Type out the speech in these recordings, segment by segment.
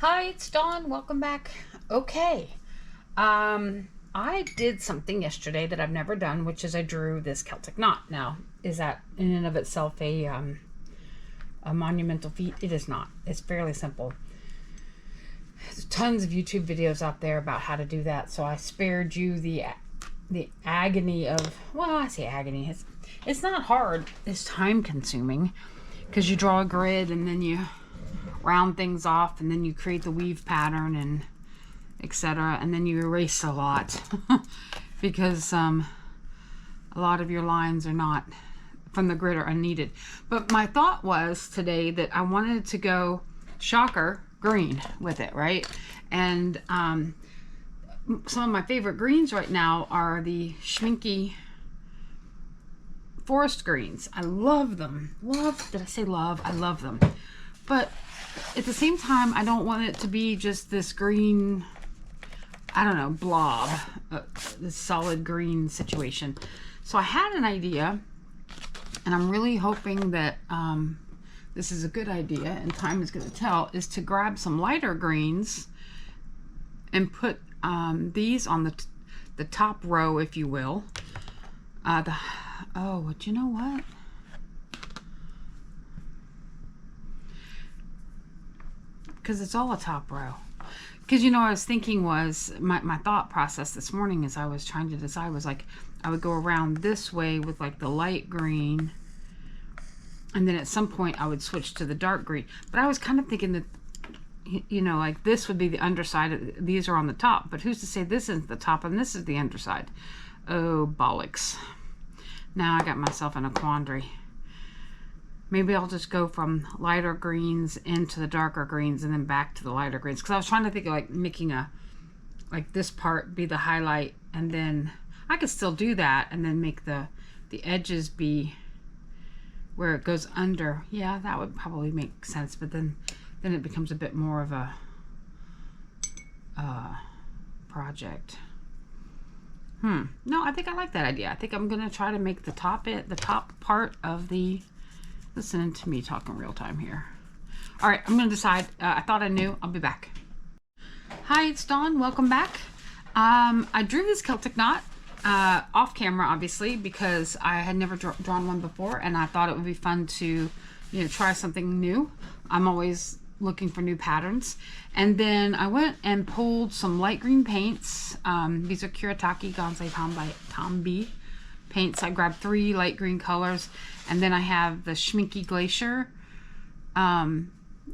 Hi, it's Dawn. Welcome back. Okay. I did something yesterday that I've never done, which is I drew this Celtic knot. Now, is that in and of itself a monumental feat? It is not. It's fairly simple. There's tons of YouTube videos out there about how to do that, so I spared you the agony of, well, I say agony. It's not hard. It's time consuming because you draw a grid and then you round things off and then you create the weave pattern and etc. and then you erase a lot because a lot of your lines are not from the grid are unneeded. But my thought was today that I wanted to go shocker green with it, right? And some of my favorite greens right now are the schminky forest greens. I love them. Did I say love? I love them. But at the same time, I don't want it to be just this green, I don't know, blob, this solid green situation. So I had an idea, and I'm really hoping that this is a good idea, and time is going to tell, is to grab some lighter greens and put these on the top row, if you will. But you know what? Because it's all a top row. Because, you know, I was thinking was, my thought process this morning as I was trying to decide was like, I would go around this way with like the light green, and then at some point I would switch to the dark green. But I was kind of thinking that, you know, like this would be the underside, these are on the top, but who's to say this isn't the top and this is the underside? Oh, bollocks. Now I got myself in a quandary. Maybe I'll just go from lighter greens into the darker greens and then back to the lighter greens. Because I was trying to think of like making like this part be the highlight, and then I could still do that and then make the edges be where it goes under. Yeah, that would probably make sense, but then it becomes a bit more of a project. No, I think I like that idea. I think I'm gonna try to make the top part of the, listening to me talking real time here. All right, I'm gonna decide. I thought I knew. I'll be back. Hi, it's Dawn. Welcome back. I drew this Celtic knot off camera, obviously, because I had never drawn one before, and I thought it would be fun to, you know, try something new. I'm always looking for new patterns. And then I went and pulled some light green paints. These are Kuretake Gansai Tambi paints. I grabbed 3 light green colors, and then I have the Schminky Glacier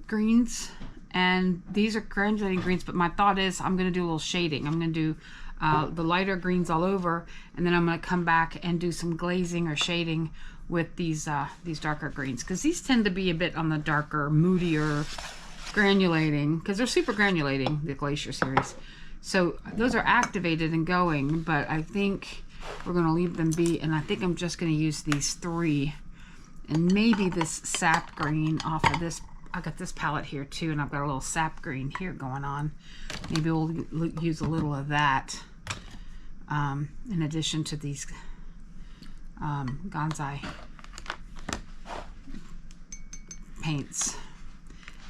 greens, and these are granulating greens, but my thought is I'm going to do a little shading. I'm going to do the lighter greens all over, and then I'm going to come back and do some glazing or shading with these darker greens, because these tend to be a bit on the darker, moodier, granulating, because they're super granulating, the Glacier series. So those are activated and going, but I think we're going to leave them be, and I think I'm just going to use these 3 and maybe this sap green off of this. I got this palette here too, and I've got a little sap green here going on. Maybe we'll use a little of that in addition to these Gansai paints.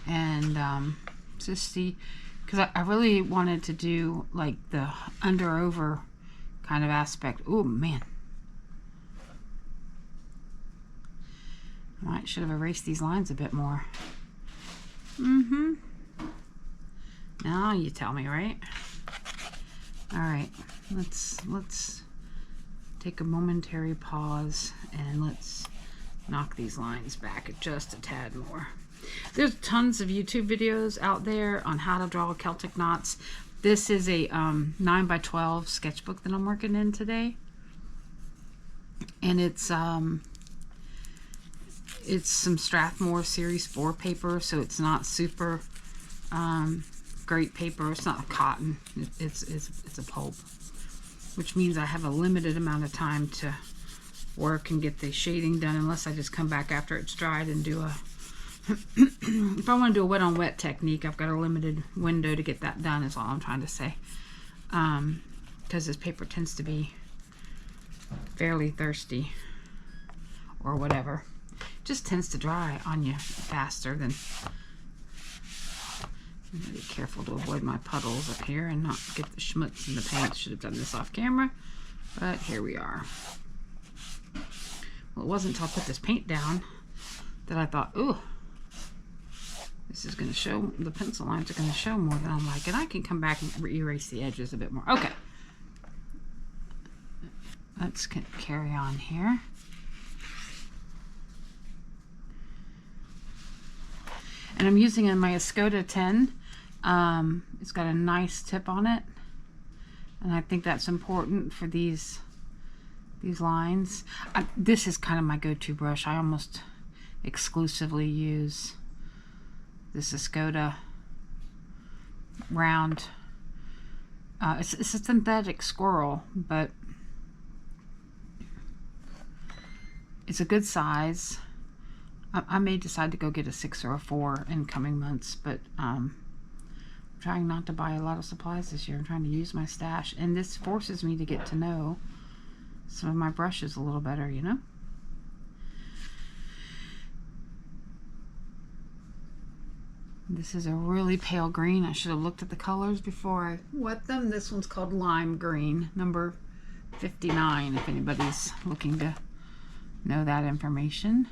And just see, because I really wanted to do like the under over kind of aspect. Oh man, I should have erased these lines a bit more. Now you tell me, right? All right, let's take a momentary pause and let's knock these lines back just a tad more. There's tons of YouTube videos out there on how to draw Celtic knots. This is a 9x12 sketchbook that I'm working in today, and it's some Strathmore Series 4 paper, so it's not super great paper. It's not cotton. It's a pulp, which means I have a limited amount of time to work and get the shading done, unless I just come back after it's dried and do a if I want to do a wet on wet technique, I've got a limited window to get that done, is all I'm trying to say, because this paper tends to be fairly thirsty or whatever. It just tends to dry on you faster than I'm gonna be careful to avoid my puddles up here and not get the schmutz in the paint. Should have done this off camera, but here we are. Well, it wasn't until I put this paint down that I thought, ooh, this is going to show, the pencil lines are going to show more than I like. And I can come back and erase the edges a bit more. Okay. Let's carry on here. And I'm using my Escoda 10. It's got a nice tip on it. And I think that's important for these lines. This is kind of my go-to brush. I almost exclusively use this Escoda round. It's a synthetic squirrel, but it's a good size. I may decide to go get a 6 or a 4 in coming months, but I'm trying not to buy a lot of supplies this year. I'm trying to use my stash, and this forces me to get to know some of my brushes a little better, you know? This is a really pale green. I should have looked at the colors before I wet them. This one's called lime green, number 59, if anybody's looking to know that information.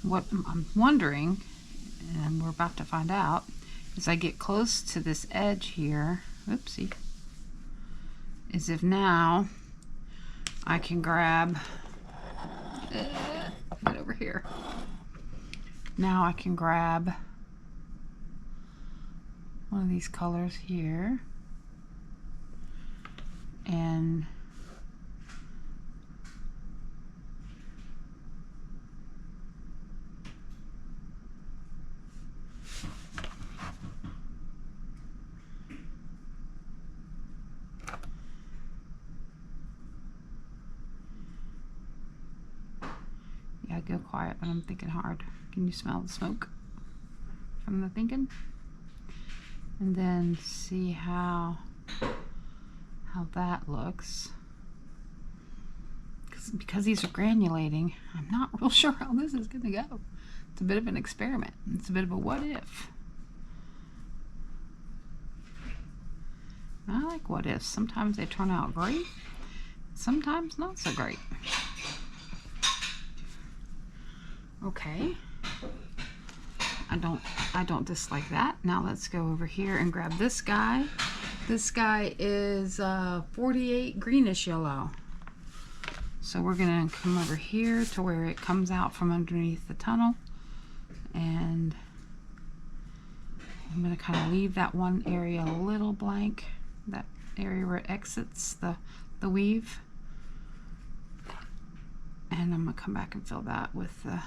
What I'm wondering, and we're about to find out, as I get close to this edge here, oopsie, is if now I can grab, get over here. Now I can grab one of these colors here and go quiet, but I'm thinking hard. Can you smell the smoke from the thinking? And then see how that looks. Because these are granulating, I'm not real sure how this is going to go. It's a bit of an experiment. It's a bit of a what if. I like what ifs. Sometimes they turn out great, sometimes not so great. Okay, I don't dislike that. Now let's go over here and grab this guy. This guy is 48 greenish yellow. So we're gonna come over here to where it comes out from underneath the tunnel, and I'm gonna kind of leave that one area a little blank, that area where it exits the weave, and I'm gonna come back and fill that with the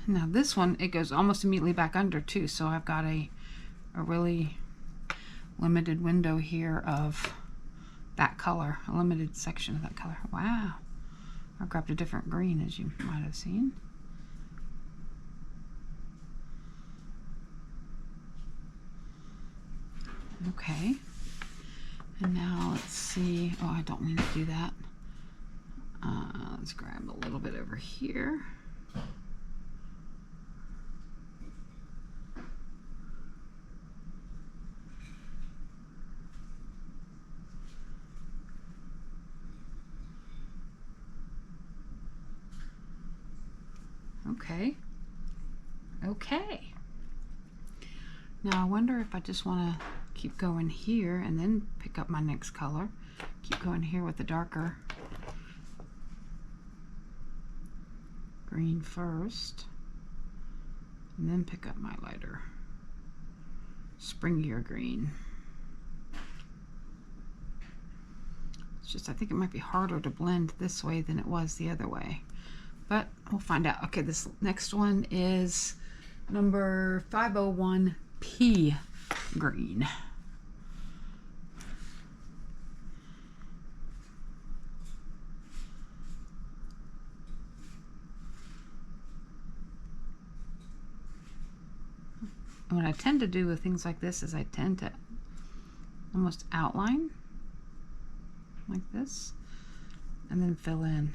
now this one, it goes almost immediately back under too, so I've got a really limited window here of that color, a limited section of that color. Wow, I grabbed a different green, as you might have seen. Okay, and now let's see. Oh, I don't mean to do that. Let's grab a little bit over here. Okay. Now I wonder if I just want to keep going here and then pick up my next color. Keep going here with the darker green first, and then pick up my lighter, springier green. It's just, I think it might be harder to blend this way than it was the other way, but we'll find out. Okay, this next one is number 501P green. what I tend to do with things like this is I tend to almost outline like this and then fill in.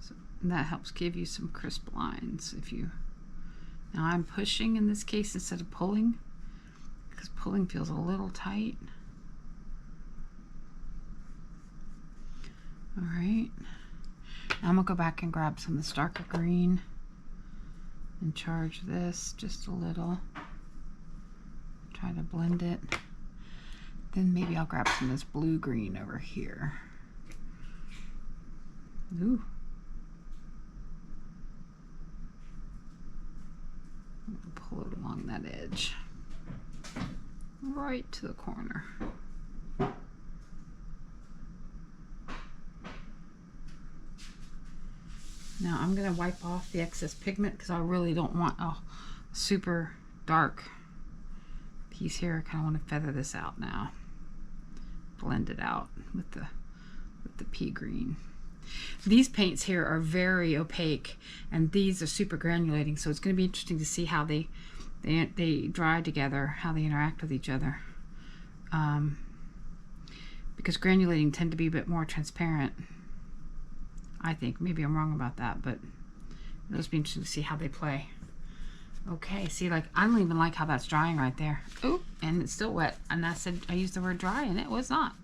So that helps give you some crisp lines. Now I'm pushing in this case instead of pulling, because pulling feels a little tight. All right, now I'm gonna go back and grab some of this darker green and charge this just a little. Try to blend it. Then maybe I'll grab some of this blue green over here. Ooh. Pull it along that edge, right to the corner. Now I'm going to wipe off the excess pigment because I really don't want a super dark piece here. I kind of want to feather this out now. Blend it out with the pea green. These paints here are very opaque and these are super granulating, so it's going to be interesting to see how they dry together, how they interact with each other. Because granulating tend to be a bit more transparent. I think. Maybe I'm wrong about that, but it'll just be interesting to see how they play. Okay, see, like, I don't even like how that's drying right there. Oh, and it's still wet. And I said I used the word dry, and it was not.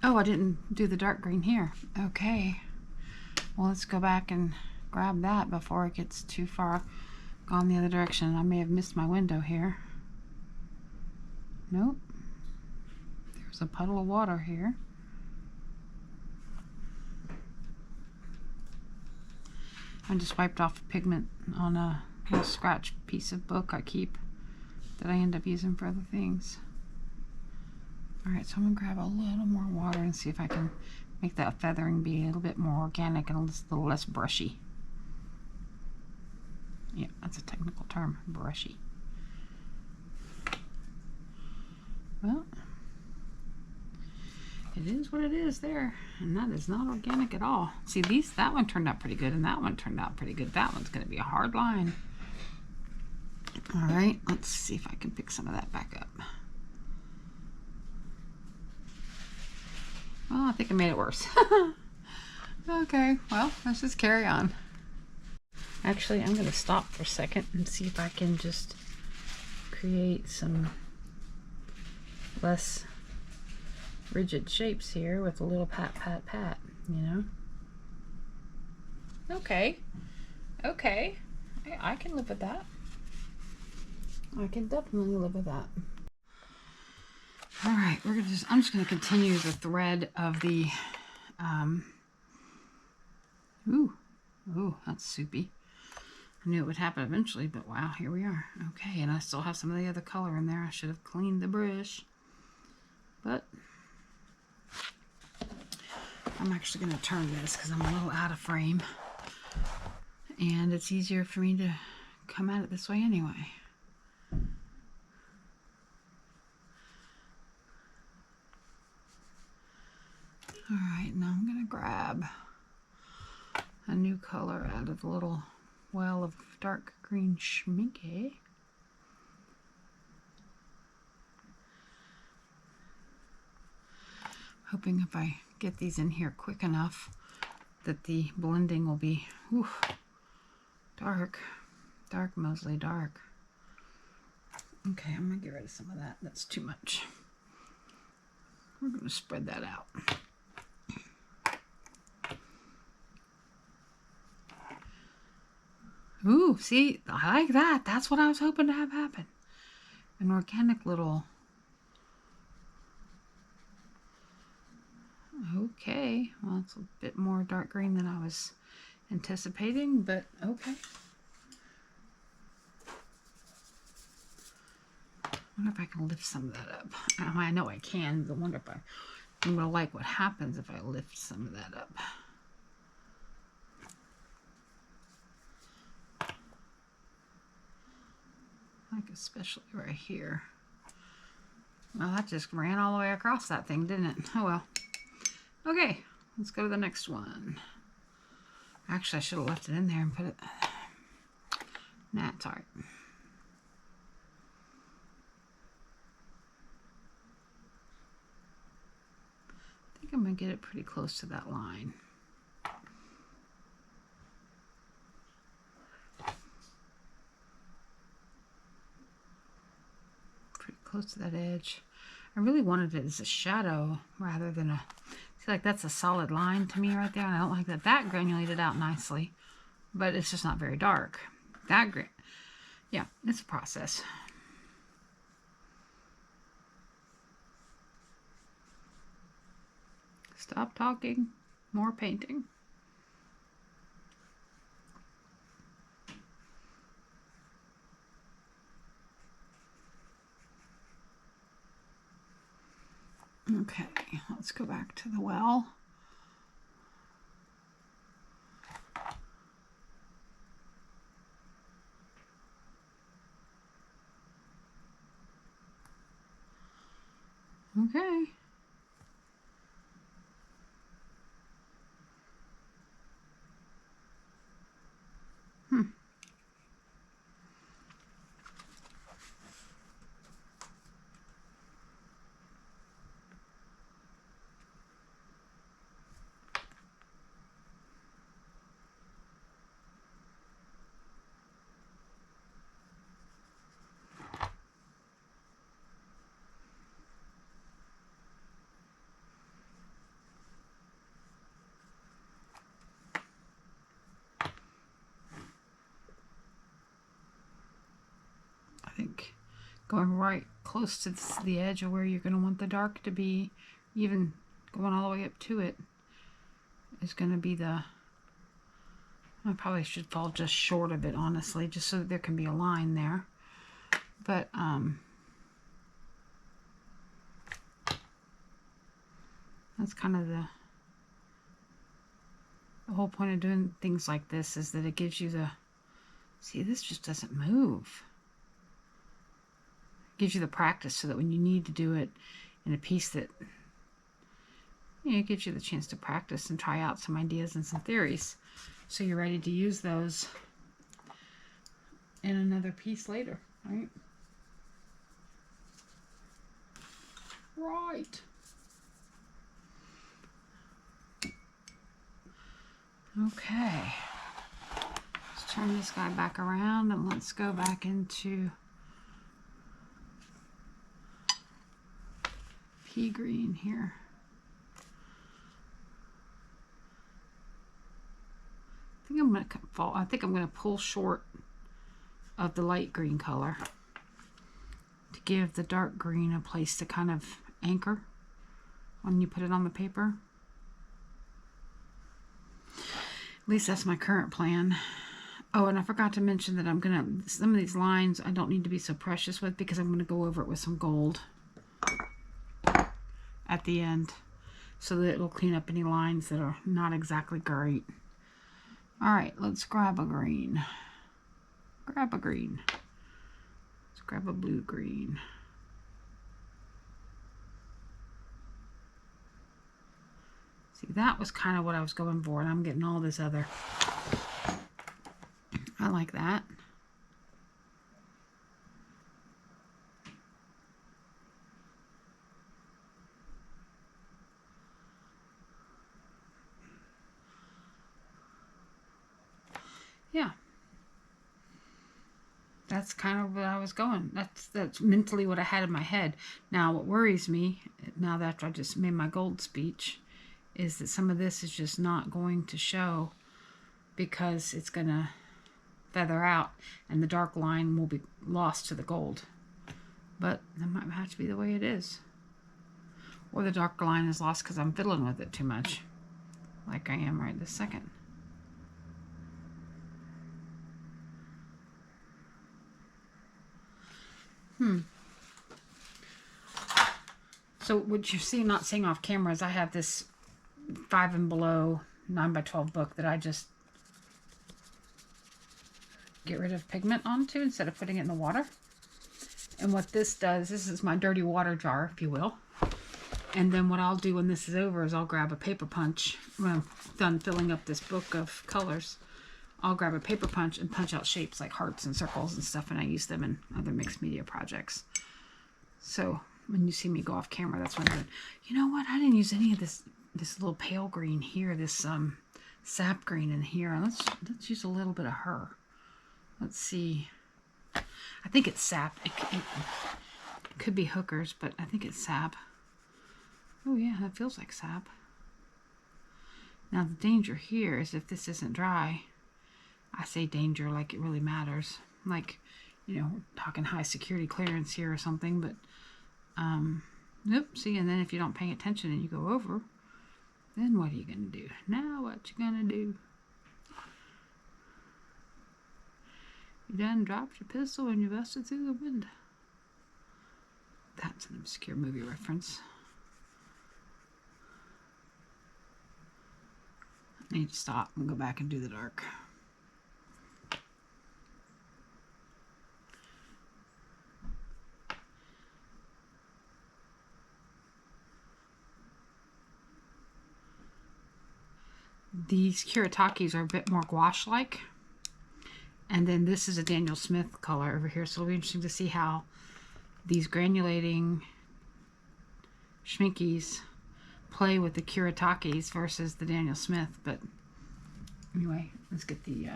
Oh, I didn't do the dark green here. Okay. Well, let's go back and grab that before it gets too far gone the other direction. I may have missed my window here. Nope. There's a puddle of water here. I just wiped off pigment on a little scratch piece of book I keep that I end up using for other things. Alright, so I'm going to grab a little more water and see if I can make that feathering be a little bit more organic and a little less brushy. Yeah, that's a technical term, brushy. Well, it is what it is there, and that is not organic at all. See, that one turned out pretty good, and that one turned out pretty good. That one's going to be a hard line. All right, let's see if I can pick some of that back up. Well, I think I made it worse. Okay, well, let's just carry on. Actually, I'm going to stop for a second and see if I can just create some less rigid shapes here with a little pat, pat, pat, you know? Okay. Okay. I can live with that. I can definitely live with that. All right, I'm just gonna continue the thread of the, ooh, that's soupy. I knew it would happen eventually, but wow, here we are. Okay, and I still have some of the other color in there. I should have cleaned the brush, but I'm actually going to turn this because I'm a little out of frame, and it's easier for me to come at it this way anyway. Alright, now I'm going to grab a new color out of the little well of dark green schminke. Hoping if I get these in here quick enough that the blending will be dark, mostly dark. Okay, I'm gonna get rid of some of that. That's too much. We're gonna spread that out. Ooh, see, I like that. That's what I was hoping to have happen. An organic little. Okay, well, it's a bit more dark green than I was anticipating, but okay. I wonder if I can lift some of that up. I know I can, but I wonder if I'm going to like what happens if I lift some of that up. Like especially right here. Well, that just ran all the way across that thing, didn't it? Oh well. Okay, let's go to the next one. Actually, I should have left it in there and put it... Nah, it's alright. I think I'm going to get it pretty close to that line. Pretty close to that edge. I really wanted it as a shadow rather than a... See, like that's a solid line to me right there, and I don't like that. That granulated out nicely, but it's just not very dark. That yeah, it's a process. Stop talking, more painting. Okay, let's go back to the well. Okay. I think going right close to the edge of where you're going to want the dark to be, even going all the way up to it, is going to be the... I probably should fall just short of it, honestly, just so that there can be a line there. But, that's kind of the whole point of doing things like this, is that it gives you the... See, this just doesn't move. It gives you the practice so that when you need to do it in a piece that... You know, it gives you the chance to practice and try out some ideas and some theories, so you're ready to use those in another piece later, right? Right. Okay. Let's turn this guy back around and let's go back into pea green here. I think I'm going to pull short of the light green color to give the dark green a place to kind of anchor when you put it on the paper. At least that's my current plan. Oh, and I forgot to mention that some of these lines I don't need to be so precious with, because I'm going to go over it with some gold at the end, so that it'll clean up any lines that are not exactly great. Alright, let's grab a green. Grab a green. Let's grab a blue green. See, that was kind of what I was going for, and I'm getting all this other. I like that. Yeah. That's kind of where I was going. That's mentally what I had in my head. Now, what worries me, now that after I just made my gold speech, is that some of this is just not going to show, because it's going to feather out and the dark line will be lost to the gold. But that might have to be the way it is. Or the dark line is lost because I'm fiddling with it too much, like I am right this second. So what you're not seeing off camera is I have this 5 and below 9x12 book that I just get rid of pigment onto instead of putting it in the water. And what this does, this is my dirty water jar, if you will. And then what I'll do when this is over is I'll grab a paper punch. When I'm done filling up this book of colors, I'll grab a paper punch and punch out shapes like hearts and circles and stuff, and I use them in other mixed media projects. So when you see me go off camera, that's when I'm doing. You know what? I didn't use any of this little pale green here, this sap green in here. Let's use a little bit of her. Let's see. I think it's sap. It could be hookers, but I think it's sap. Oh yeah, that feels like sap. Now the danger here is if this isn't dry. I say danger like it really matters. Like, you know, we're talking high security clearance here or something, but nope, see, and then if you don't pay attention and you go over, then what are you gonna do? Now what you gonna do? You done dropped your pistol and you busted through the window. That's an obscure movie reference. I need to stop and go back and do the dark. These Kuratakis are a bit more gouache-like. And then this is a Daniel Smith color over here. So it'll be interesting to see how these granulating schminkies play with the Kuratakis versus the Daniel Smith. But anyway, let's get the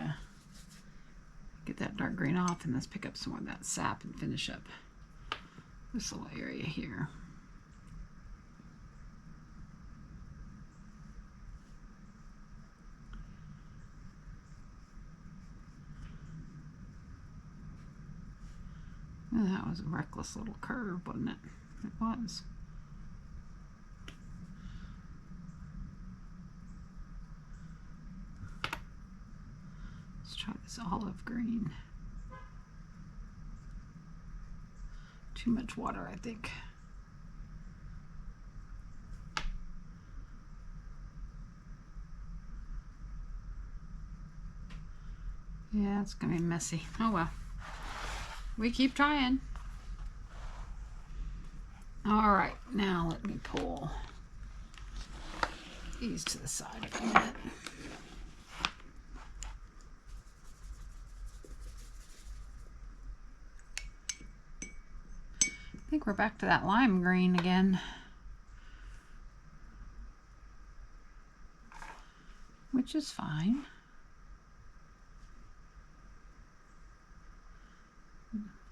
get that dark green off, and let's pick up some more of that sap and finish up this little area here. Oh, that was a reckless little curve, wasn't it? It was. Let's try this olive green. Too much water, I think. Yeah, it's gonna be messy. Oh well. We keep trying. All right, now let me pull these to the side for a minute. I think we're back to that lime green again, which is fine.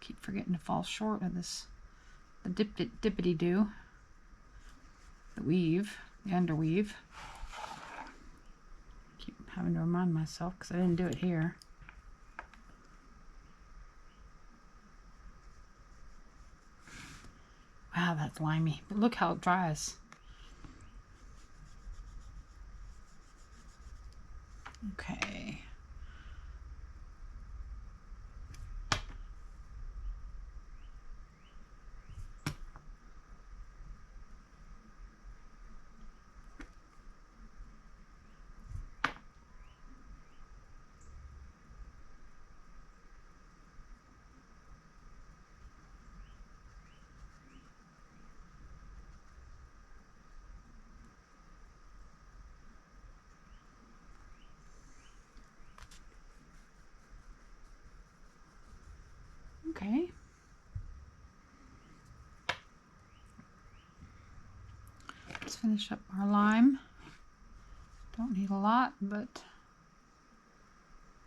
Keep forgetting to fall short of this, the dippity-doo, the weave, the underweave. Keep having to remind myself because I didn't do it here. Wow, that's limey, but look how it dries. Okay. Okay. Let's finish up our lime. Don't need a lot, but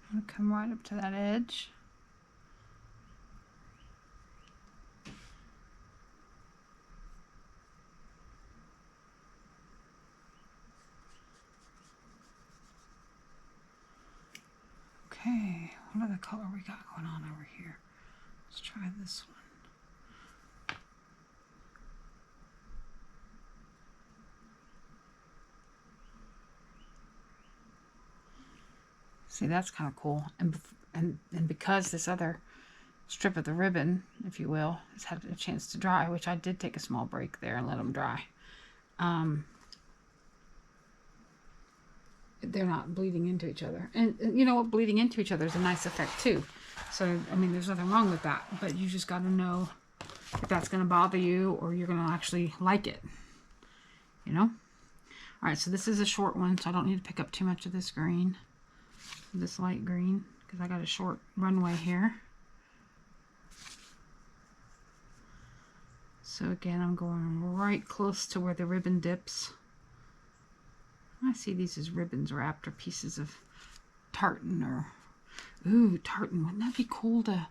I'm going to come right up to that edge. Okay, what other color we got going on over here? Let's try this one. See, that's kind of cool. And because this other strip of the ribbon, if you will, has had a chance to dry, which I did take a small break there and let them dry. They're not bleeding into each other. And you know what? Bleeding into each other is a nice effect too. So, I mean, there's nothing wrong with that. But you just got to know if that's going to bother you or you're going to actually like it, you know. All right, so this is a short one, so I don't need to pick up too much of this green, this light green, because I got a short runway here. So again, I'm going right close to where the ribbon dips. I see these as ribbons wrapped or pieces of tartan or, ooh, tartan. Wouldn't that be cool to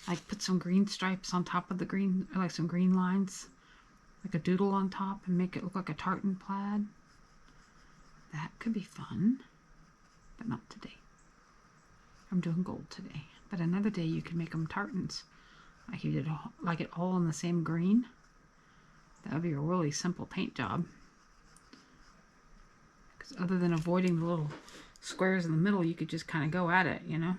like put some green stripes on top of the green, or like some green lines, like a doodle on top and make it look like a tartan plaid? That could be fun, but not today. I'm doing gold today, but another day you can make them tartans. Like you did, like it all in the same green. That would be a really simple paint job. Because other than avoiding the little squares in the middle, you could just kind of go at it, you know.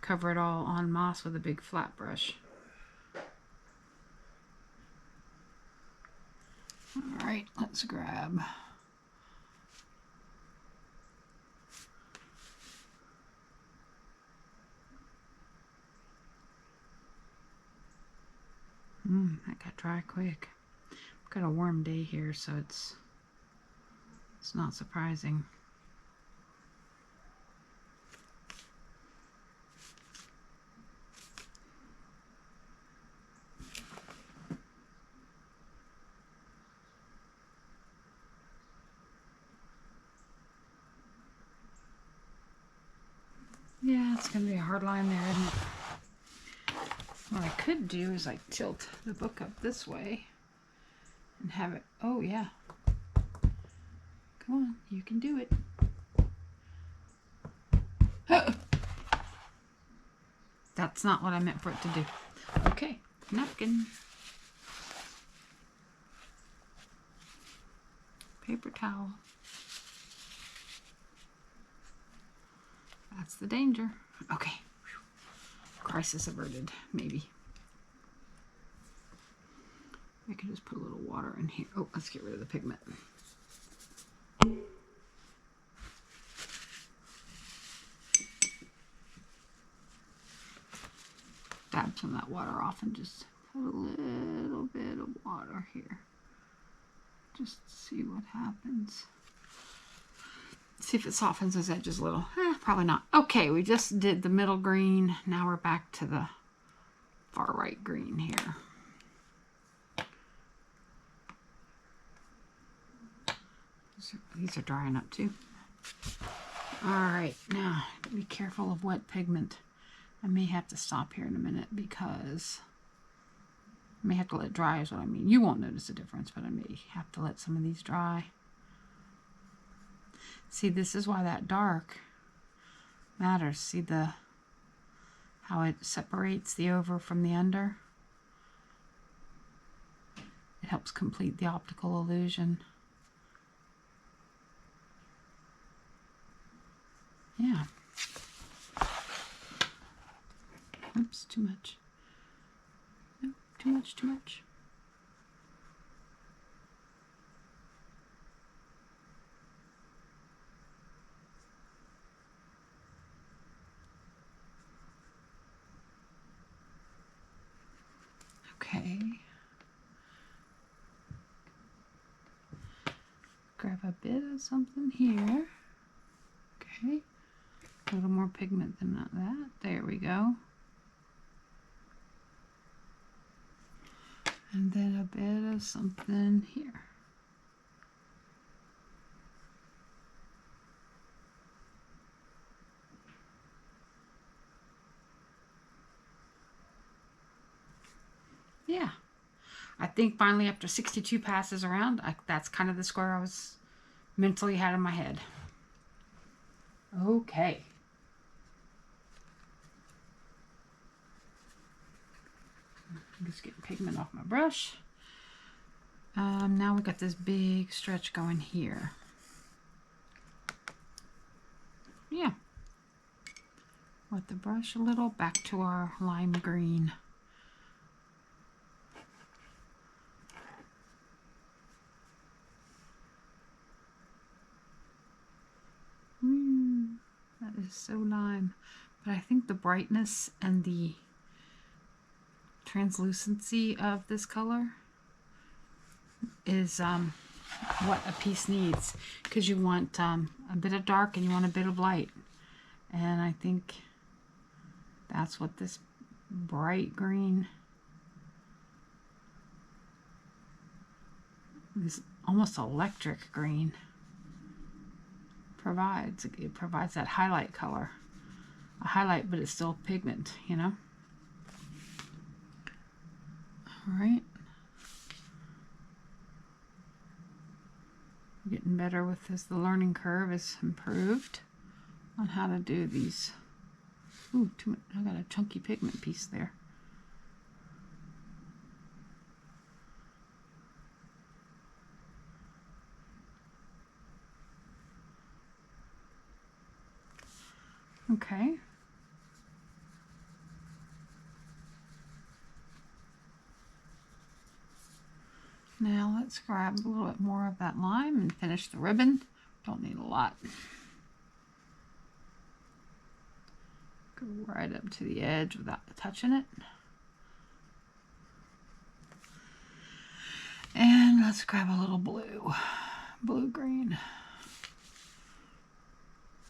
Cover it all en masse with a big flat brush. All right, let's grab. That got dry quick. I've got a warm day here, so it's not surprising. Yeah, it's going to be a hard line there, isn't it? What I could do is like tilt the book up this way and have it, oh yeah. Come on, you can do it. That's not what I meant for it to do. Okay, napkin. Paper towel. That's the danger. Okay. Crisis averted, maybe. I can just put a little water in here. Oh, let's get rid of the pigment. Dab some of that water off and just put a little bit of water here. Just see what happens. See if it softens those edges a little. Probably not. Okay, we just did the middle green. Now we're back to the far right green here. These are drying up too. All right, now be careful of wet pigment. I may have to stop here in a minute because I may have to let it dry is what I mean. You won't notice a difference, but I may have to let some of these dry. See, this is why that dark matters. See how it separates the over from the under? It helps complete the optical illusion. Yeah. Oops, too much. No, too much, too much. Okay. Grab a bit of something here. Okay. A little more pigment than that. There we go. And then a bit of something here. Yeah. I think finally after 62 passes around, that's kind of the square I was mentally had in my head. Okay. I'm just getting pigment off my brush. Now we got this big stretch going here. Yeah. With the brush a little, back to our lime green. That is so lime. But I think the brightness and the translucency of this color is what a piece needs, because you want a bit of dark and you want a bit of light, and I think that's what this bright green, this almost electric green, provides. It provides that highlight color, a highlight, but it's still pigment, you know. All right. Getting better with this. The learning curve is improved on how to do these. Ooh, too much. I got a chunky pigment piece there. Okay. Now let's grab a little bit more of that lime and finish the ribbon. Don't need a lot. Go right up to the edge without touching it. And let's grab a little blue-green.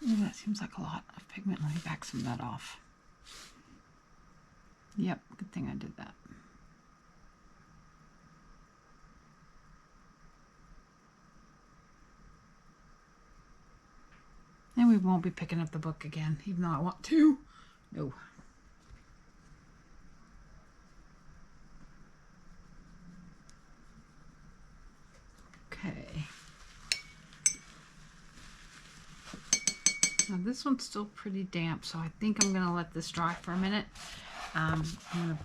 Ooh, that seems like a lot of pigment. Let me back some of that off. Yep, good thing I did that. And we won't be picking up the book again, even though I want to. No. Okay. Now this one's still pretty damp, so I think I'm going to let this dry for a minute. I'm going to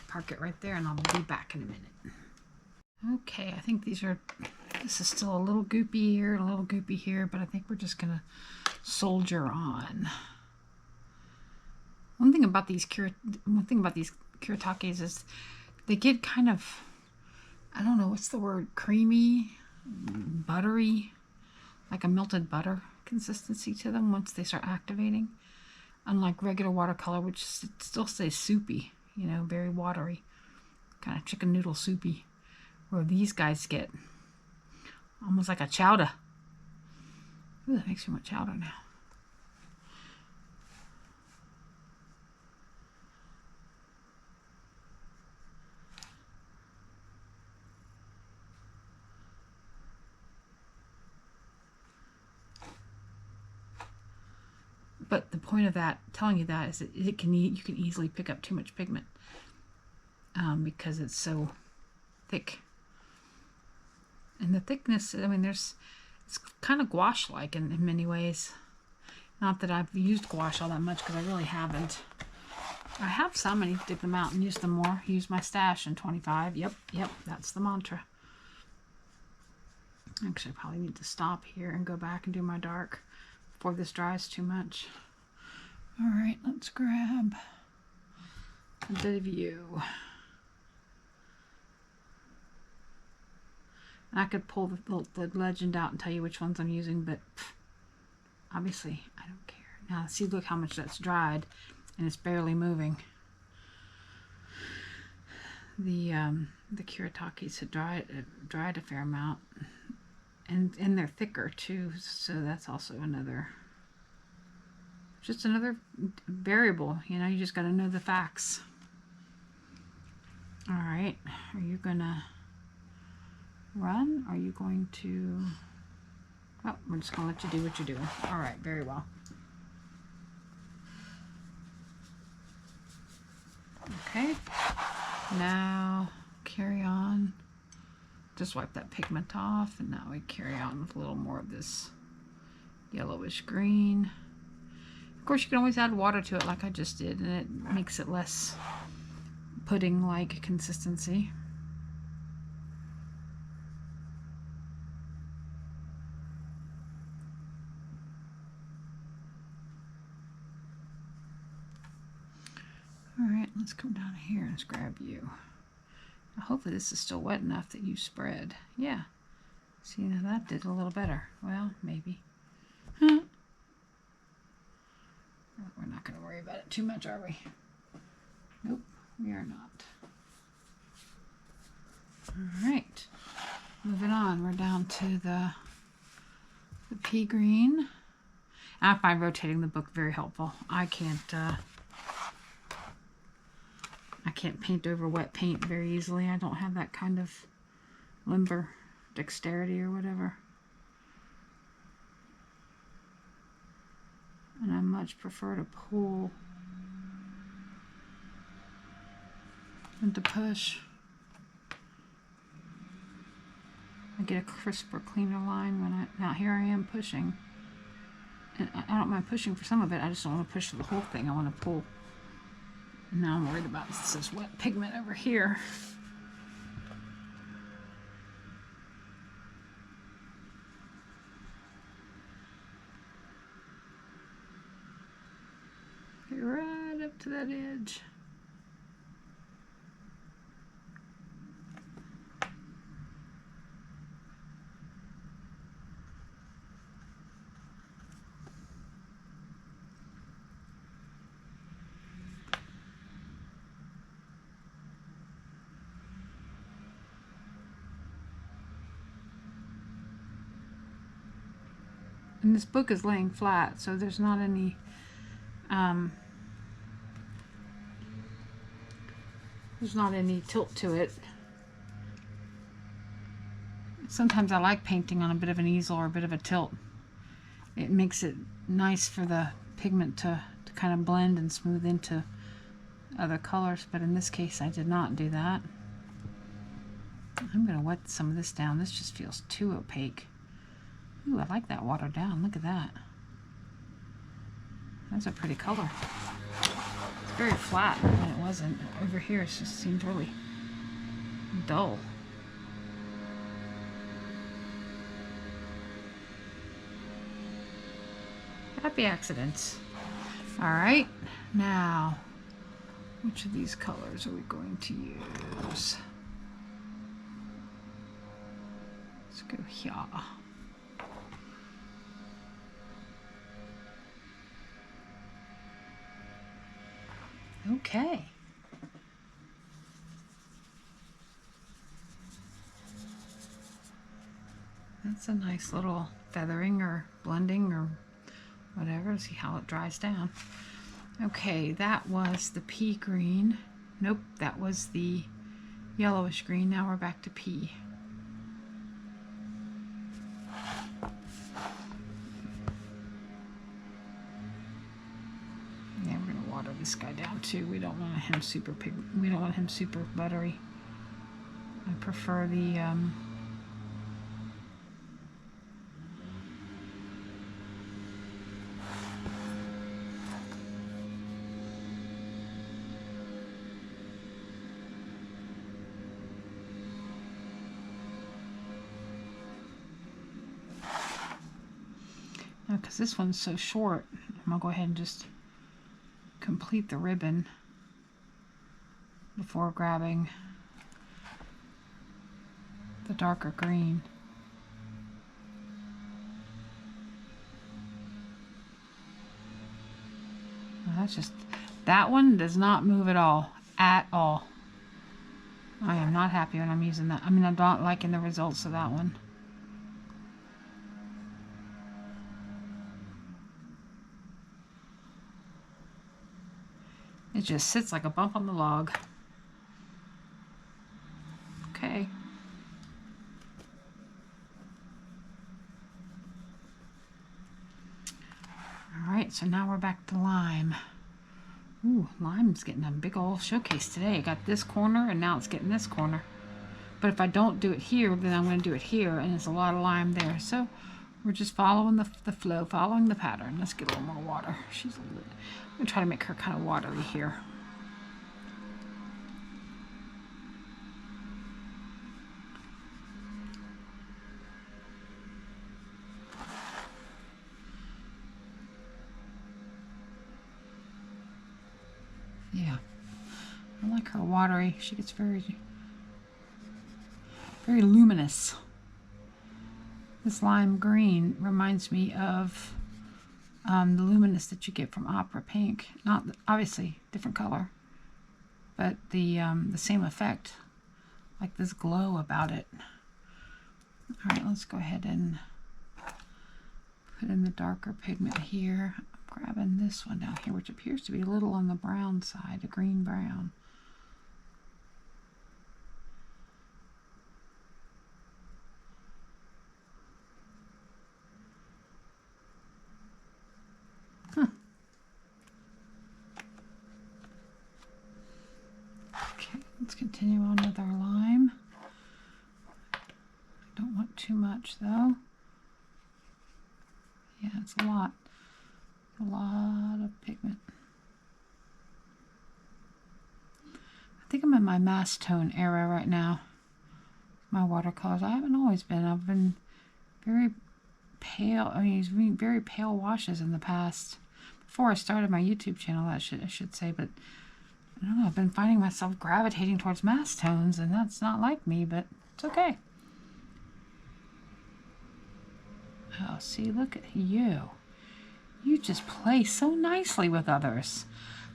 park it right there, and I'll be back in a minute. Okay, I think this is still a little goopy here, a little goopy here, but I think we're just going to soldier on. One thing about these Kuritakes is they get kind of, I don't know, what's the word, creamy, buttery, like a melted butter consistency to them once they start activating. Unlike regular watercolor, which still stays soupy, you know, very watery, kind of chicken noodle soupy, where these guys get almost like a chowder. Ooh, that makes me want chowder now. But the point of that, telling you that, is that you can easily pick up too much pigment because it's so thick. And the thickness, I mean, it's kind of gouache-like in many ways. Not that I've used gouache all that much, because I really haven't. I have some, and you dig them out and use them more. Use my stash in 25. Yep, that's the mantra. Actually, I probably need to stop here and go back and do my dark before this dries too much. All right, let's grab a bit of you. And I could pull the legend out and tell you which ones I'm using, but obviously I don't care. Now see, look how much that's dried, and it's barely moving. The Kuritakes had dried a fair amount, and they're thicker too, so that's also just another variable. You know, you just got to know the facts. All right, are you gonna run? Are you going to... Oh, we're just going to let you do what you're doing. All right, very well. Okay, now carry on. Just wipe that pigment off, and now we carry on with a little more of this yellowish green. Of course, you can always add water to it like I just did, and it makes it less pudding-like consistency. Alright, let's come down here and grab you. Now, hopefully this is still wet enough that you spread. Yeah. See, now that did a little better. Well, maybe. Huh. We're not going to worry about it too much, are we? Nope, we are not. moving on, we're down to the pea green. I find rotating the book very helpful. I can't paint over wet paint very easily. I don't have that kind of limber dexterity or whatever. And I much prefer to pull than to push. I get a crisper, cleaner line when now here I am pushing. And I don't mind pushing for some of it, I just don't want to push for the whole thing. I want to pull. And now I'm worried about this wet pigment over here. Get right up to that edge. And this book is laying flat, so there's not any tilt to it. Sometimes I like painting on a bit of an easel or a bit of a tilt. It makes it nice for the pigment to kind of blend and smooth into other colors, but in this case I did not do that. I'm going to wet some of this down. This just feels too opaque. Ooh, I like that watered down. Look at that. That's a pretty color. It's very flat when it wasn't. Over here it just seemed really dull. Happy accidents. Alright, now which of these colors are we going to use? Let's go here. Okay. That's a nice little feathering or blending or whatever. See how it dries down. Okay, that was the pea green. Nope, that was the yellowish green. Now we're back to pea. This guy down too. We don't want him super we don't want him super buttery. I prefer the now because this one's so short, I'm gonna go ahead and just complete the ribbon before grabbing the darker green. Well, that's just, that one does not move at all. At all. I am not happy when I'm using that. I mean, I'm not liking the results of that one. It just sits like a bump on the log. Okay. Alright, so now we're back to lime. Ooh, lime's getting a big old showcase today. I got this corner and now it's getting this corner. But if I don't do it here, then I'm going to do it here, and there's a lot of lime there. So we're just following the flow, following the pattern. Let's get a little more water. I'm going to try to make her kind of watery here. Yeah, I like her watery. She gets very luminous. This lime green reminds me of the luminous that you get from opera pink. Not obviously different color, but the same effect, like this glow about it. All right, let's go ahead and put in the darker pigment here. I'm grabbing this one down here, which appears to be a little on the brown side, a green brown. Okay, let's continue on with our lime. I don't want too much though. Yeah, it's a lot of pigment. I think I'm in my mass tone era right now. My watercolors. I haven't always been. I've been very pale. I mean, using very pale washes in the past. Before I started my YouTube channel, I should say, but I don't know. I've been finding myself gravitating towards mass tones, and that's not like me, but it's okay. Oh, see, look at you. You just play so nicely with others.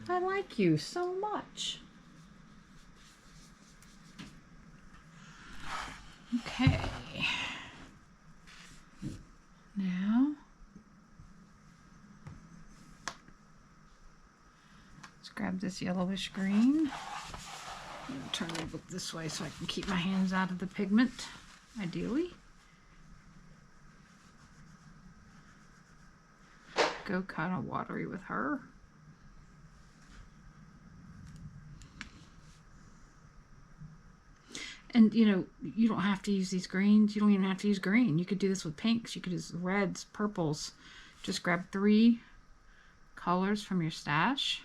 I like you so much. Okay. Now, let's grab this yellowish green. I'm going to turn the book this way so I can keep my hands out of the pigment, ideally. Go kind of watery with her. And you know, you don't have to use these greens. You don't even have to use green. You could do this with pinks. You could use reds, purples. Just grab 3 colors from your stash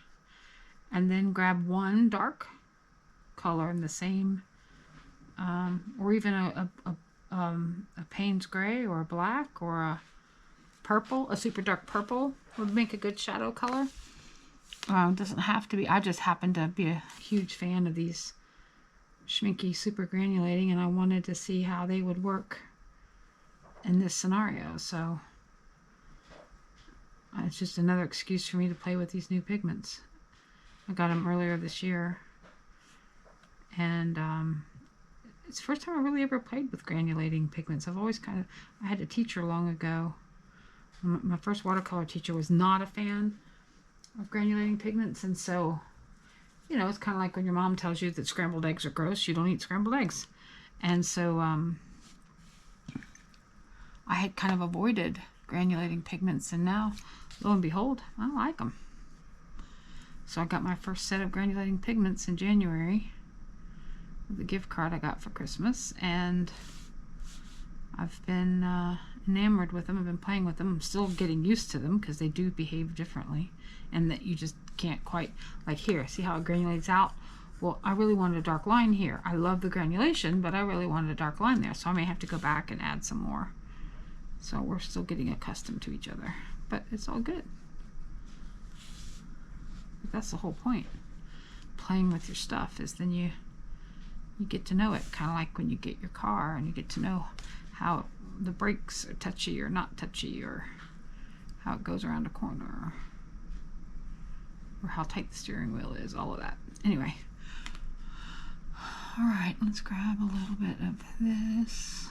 and then grab 1 dark color in the same, or even a Payne's gray or a black or a purple. A super dark purple would make a good shadow color. Doesn't have to be. I just happen to be a huge fan of these Schminky super granulating, and I wanted to see how they would work in this scenario. So it's just another excuse for me to play with these new pigments. I got them earlier this year, and it's the first time I really ever played with granulating pigments. I've always I had a teacher long ago. My first watercolor teacher was not a fan of granulating pigments, and so, you know, it's kind of like when your mom tells you that scrambled eggs are gross, you don't eat scrambled eggs. And so I had kind of avoided granulating pigments, and now, lo and behold, I like them. So I got my first set of granulating pigments in January with a gift card I got for Christmas, and I've been enamored with them. I've been playing with them. I'm still getting used to them because they do behave differently, and that you just can't quite, like here, see how it granulates out? Well, I really wanted a dark line here. I love the granulation, but I really wanted a dark line there, so I may have to go back and add some more. So we're still getting accustomed to each other, but it's all good. But that's the whole point. Playing with your stuff is then you get to know it, kind of like when you get your car and you get to know how the brakes are touchy or not touchy, or how it goes around a corner, or how tight the steering wheel is, all of that. Anyway, all right, let's grab a little bit of this.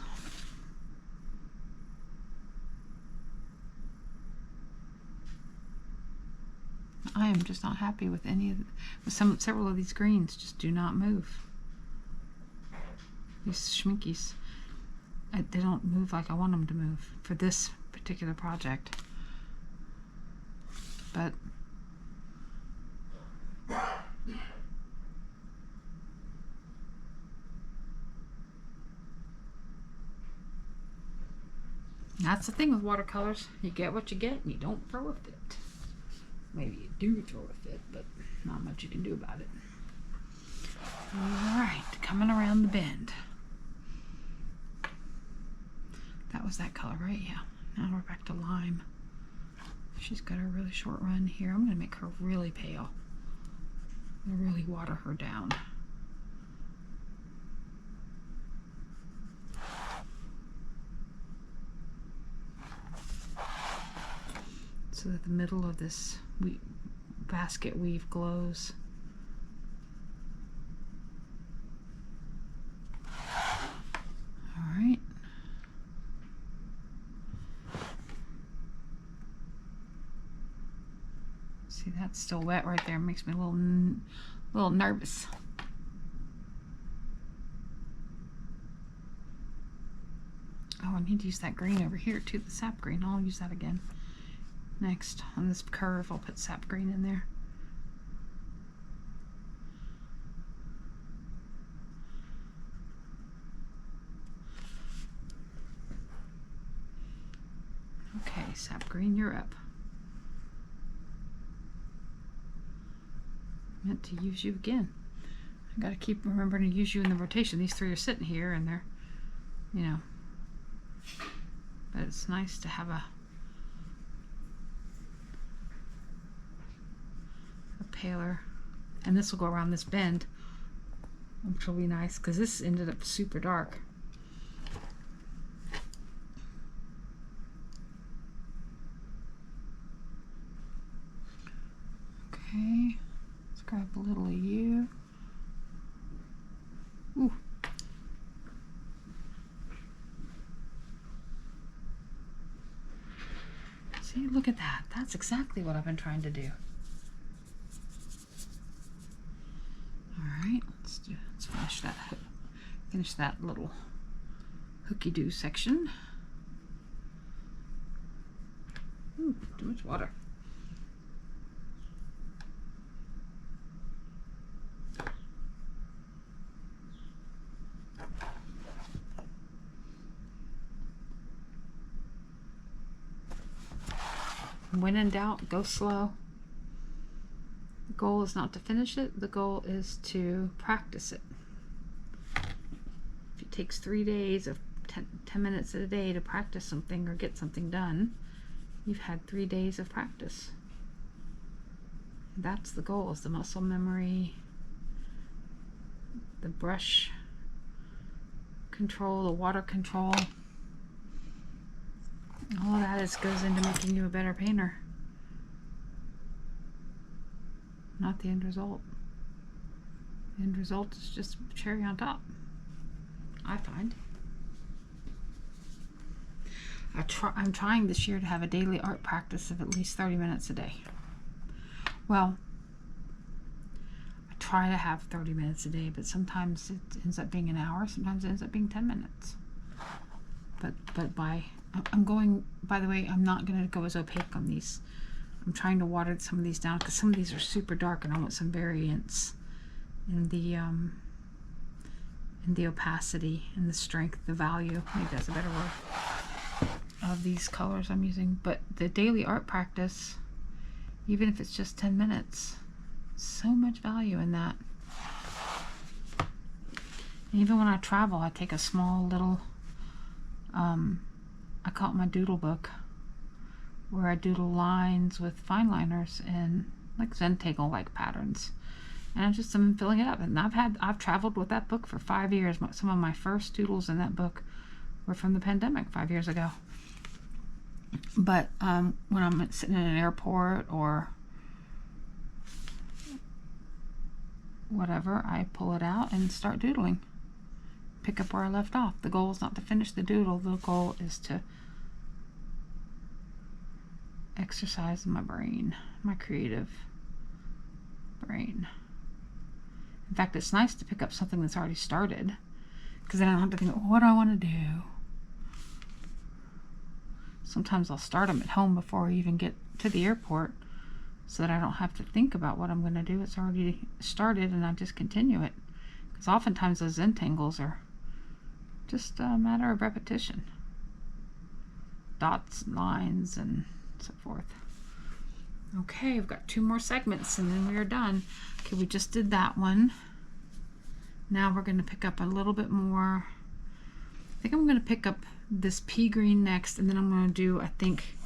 I am just not happy with any of several of these greens. Just do not move. These schminkies, they don't move like I want them to move for this particular project. But that's the thing with watercolors. You get what you get, and you don't throw a fit. Maybe you do throw a fit, but not much you can do about it. Alright, coming around the bend. That was that color, right? Yeah. Now we're back to lime. She's got a really short run here. I'm going to make her really pale. I'm going to really water her down. So that the middle of this basket weave glows. All right. See, that's still wet right there. It makes me a little nervous. Oh, I need to use that green over here too, the sap green. I'll use that again. Next, on this curve, I'll put sap green in there. Okay, sap green, you're up. Meant to use you again. I gotta keep remembering to use you in the rotation. These three are sitting here and they're, you know, but it's nice to have a paler, and this will go around this bend, which will be nice because this ended up super dark. Okay, let's grab a little of you. Ooh. See, look at that. That's exactly what I've been trying to do. Alright, let's finish that little hooky-doo section. Ooh, too much water. When in doubt, go slow. The goal is not to finish it, the goal is to practice it. If it takes 3 days of 10 minutes a day to practice something or get something done, you've had 3 days of practice. That's the goal, is the muscle memory, the brush control, the water control. All of that goes into making you a better painter, not the end result. The end result is just cherry on top, I find. I'm trying this year to have a daily art practice of at least 30 minutes a day. Well, I try to have 30 minutes a day, but sometimes it ends up being an hour, sometimes it ends up being 10 minutes. But I'm going, by the way, I'm not going to go as opaque on these. I'm trying to water some of these down because some of these are super dark and I want some variance in the opacity and the strength, the value, maybe that's a better word, of these colors I'm using. But the daily art practice, even if it's just 10 minutes, so much value in that. And even when I travel, I take a small little I call it my doodle book, where I doodle lines with fine liners and like Zentangle like patterns, and I'm filling it up. And I've traveled with that book for 5 years. Some of my first doodles in that book were from the pandemic 5 years ago. But when I'm sitting in an airport or whatever, I pull it out and start doodling. Pick up where I left off. The goal is not to finish the doodle. The goal is to exercise my brain, my creative brain. In fact, it's nice to pick up something that's already started, because then I don't have to think, what do I want to do? Sometimes I'll start them at home before I even get to the airport, so that I don't have to think about what I'm going to do. It's already started and I just continue it. Because oftentimes those Zentangles are just a matter of repetition. Dots and lines and so forth. Okay, we've got 2 more segments and then we are done. Okay, we just did that one. Now we're going to pick up a little bit more. I think I'm going to pick up this pea green next, and then I'm going to do, I think,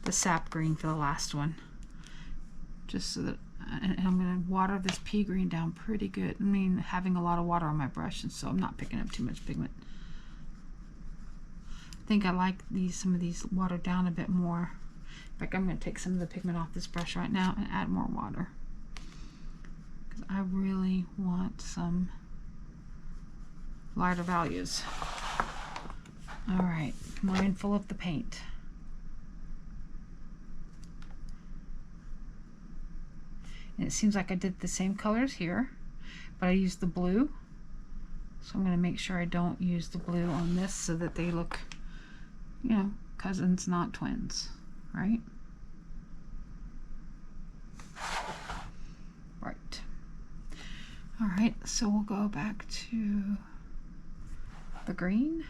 the sap green for the last one. Just so that, and I'm going to water this pea green down pretty good. I mean, having a lot of water on my brush, and so I'm not picking up too much pigment. I think I like some of these watered down a bit more. In fact, I'm going to take some of the pigment off this brush right now and add more water, because I really want some lighter values. All right, mindful of the paint. And it seems like I did the same colors here, but I used the blue. So I'm going to make sure I don't use the blue on this so that they look, you know, cousins, not twins, right? Right. All right, so we'll go back to the green.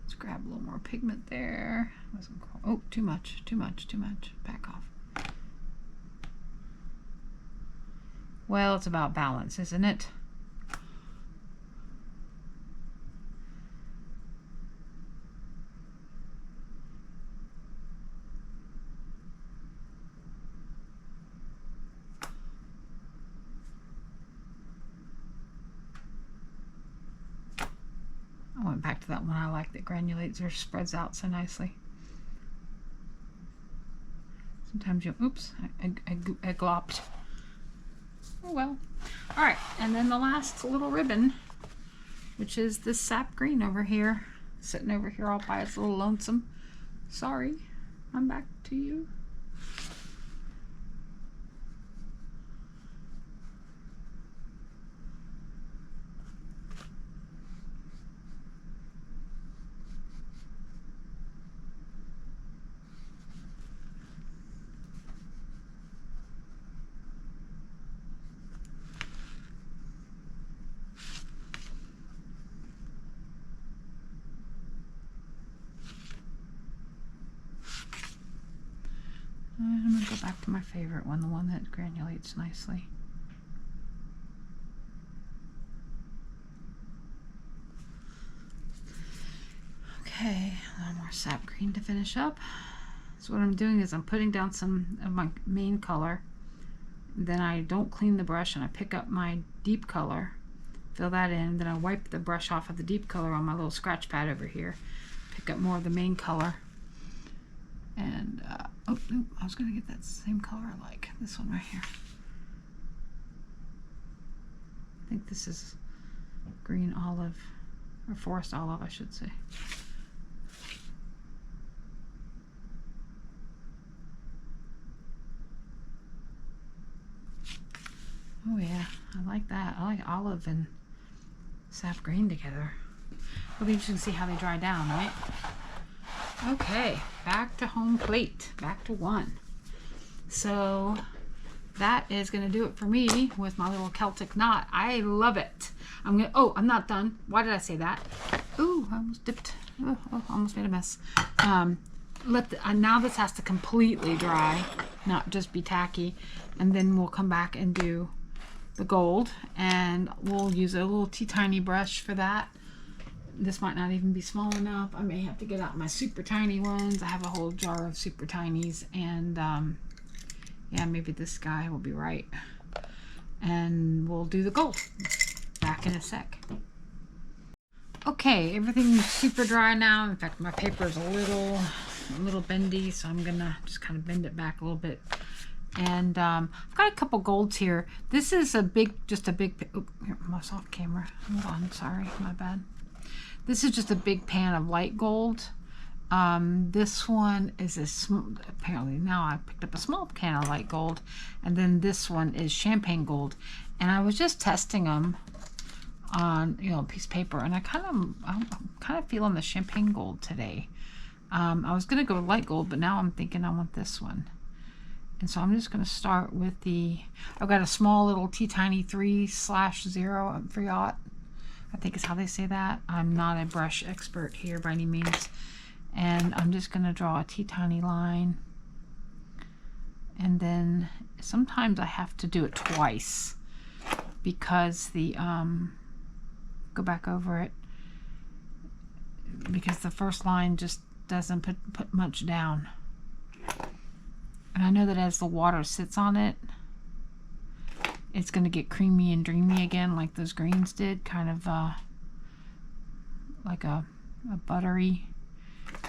Let's grab a little more pigment there. Oh, too much. Back off. Well, it's about balance, isn't it? I went back to that one I like that granulates or spreads out so nicely. Sometimes you, oops, I glopped. Oh well. All right, and then the last little ribbon, which is this sap green over here, sitting over here all by its little lonesome. Sorry, I'm back to you. I'm going to go back to my favorite one, the one that granulates nicely. Okay, a little more sap green to finish up. So what I'm doing is I'm putting down some of my main color. Then I don't clean the brush and I pick up my deep color, fill that in, then I wipe the brush off of the deep color on my little scratch pad over here, pick up more of the main color. And oh no, I was gonna get that same color I like, this one right here. I think this is green olive, or forest olive I should say. Oh yeah, I like that. I like olive and sap green together. It'll be interesting to see how they dry down, right? Okay, back to home plate, back to one. So that is going to do it for me with my little Celtic knot. I love it. Oh, I'm not done. Why did I say that? Ooh, I almost dipped. Oh, almost made a mess. Now this has to completely dry, not just be tacky. And then we'll come back and do the gold, and we'll use a little tiny brush for that. This might not even be small enough. I may have to get out my super tiny ones. I have a whole jar of super tinies, and yeah, maybe this guy will be right. And we'll do the gold. Back in a sec. Okay, everything's super dry now. In fact, my paper is a little bendy, so I'm gonna just kind of bend it back a little bit. And I've got a couple golds here. This is just a big. Oh, here, I'm off camera. Hold on, sorry, my bad. This is just a big pan of light gold. This one is apparently now I picked up a small can of light gold, and then this one is champagne gold. And I was just testing them on a piece of paper, and I'm kind of feeling the champagne gold today. I was gonna go with light gold, but now I'm thinking I want this one. And so I'm just going to start with I've got a small little Tiny 3/0 Friot, I think is how they say that. I'm not a brush expert here by any means. And I'm just going to draw a tiny line. And then sometimes I have to do it twice because go back over it, because the first line just doesn't put much down. And I know that as the water sits on it, it's going to get creamy and dreamy again, like those greens did, kind of like a buttery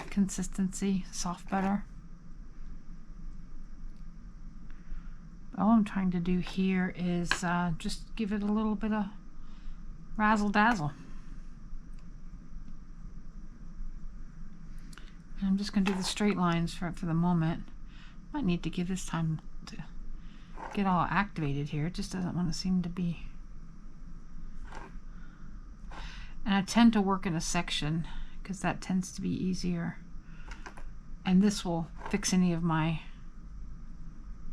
consistency, soft butter. All I'm trying to do here is just give it a little bit of razzle dazzle. And I'm just going to do the straight lines for the moment. Might need to give this time to get all activated here. It just doesn't want to seem to be. And I tend to work in a section because that tends to be easier. And this will fix any of my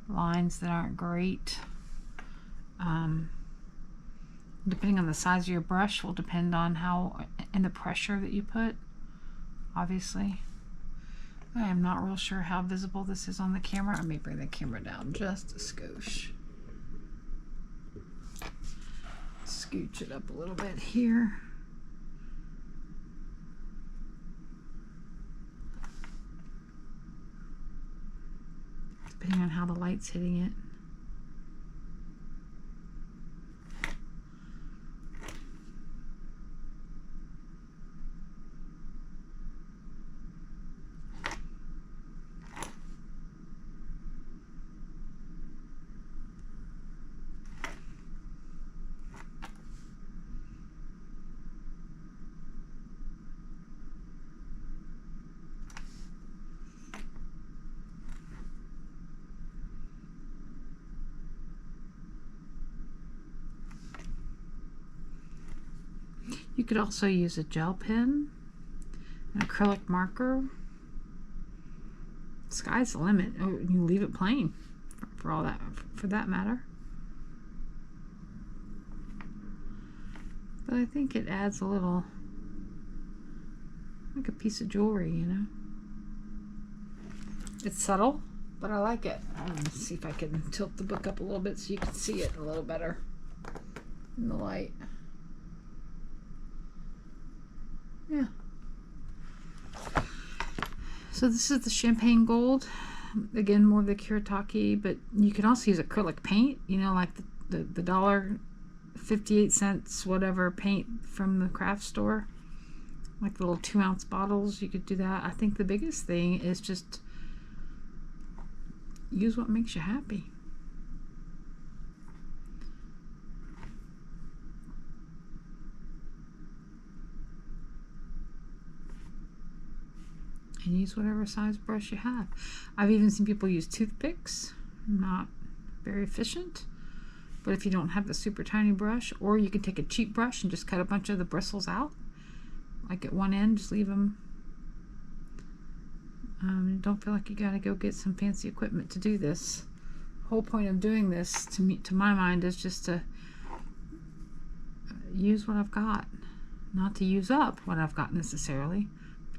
lines that aren't great. Depending on the size of your brush will depend on how and the pressure that you put, obviously. I am not real sure how visible this is on the camera. I may bring the camera down just a skosh. Scooch it up a little bit here. Depending on how the light's hitting it. You could also use a gel pen, an acrylic marker. Sky's the limit. Oh, you leave it plain for all that, for that matter. But I think it adds a little, like a piece of jewelry, you know. It's subtle, but I like it. Let's see if I can tilt the book up a little bit so you can see it a little better in the light. Yeah. So this is the champagne gold. Again, more of the Kuretake, but you can also use acrylic paint, you know, like the $1.58 whatever paint from the craft store. Like little 2-ounce bottles, you could do that. I think the biggest thing is just use what makes you happy. And use whatever size brush you have. I've even seen people use toothpicks. Not very efficient. But if you don't have the super tiny brush, or you can take a cheap brush and just cut a bunch of the bristles out. Like at one end, just leave them. Don't feel like you gotta go get some fancy equipment to do this. The whole point of doing this, to my mind, is just to use what I've got. Not to use up what I've got necessarily.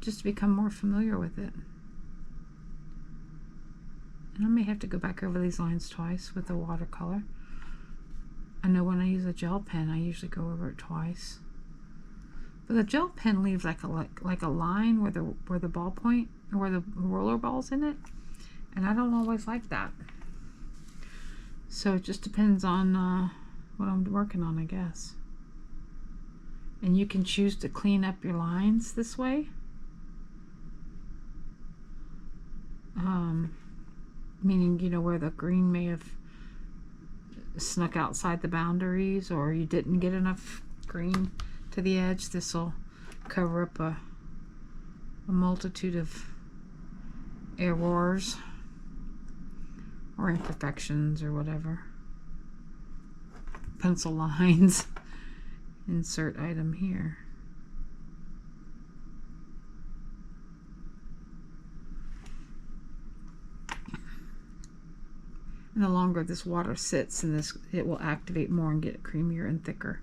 Just to become more familiar with it. And I may have to go back over these lines twice with the watercolor. I know when I use a gel pen, I usually go over it twice. But the gel pen leaves like a line where the ballpoint, or where the roller ball's in it, and I don't always like that. So it just depends on what I'm working on, I guess. And you can choose to clean up your lines this way. Meaning, you know, where the green may have snuck outside the boundaries, or you didn't get enough green to the edge. This will cover up a multitude of errors or imperfections or whatever. Pencil lines. Insert item here. And the longer this water sits in this, it will activate more and get creamier and thicker.